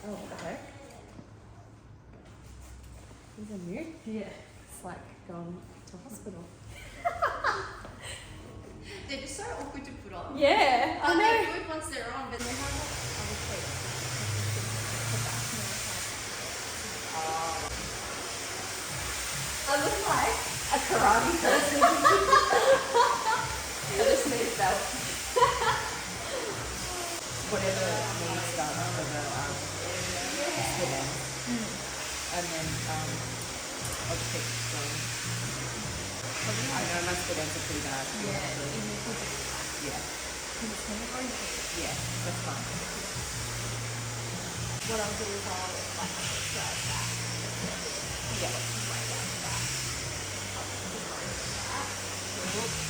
Oh, what the heck? These are new. Yeah. It's like going to hospital. They're just so awkward to put on. Yeah, I know. They're good once they're on, but they have like other things. I look like a karate person. I just need a belt. Whatever needs done for the them. And then I'll just keep going. I know my students are pretty bad. Yeah. Yeah, that's fine. What I'll do is I'll like drive back. Yeah. Right after that. I'll just drive back.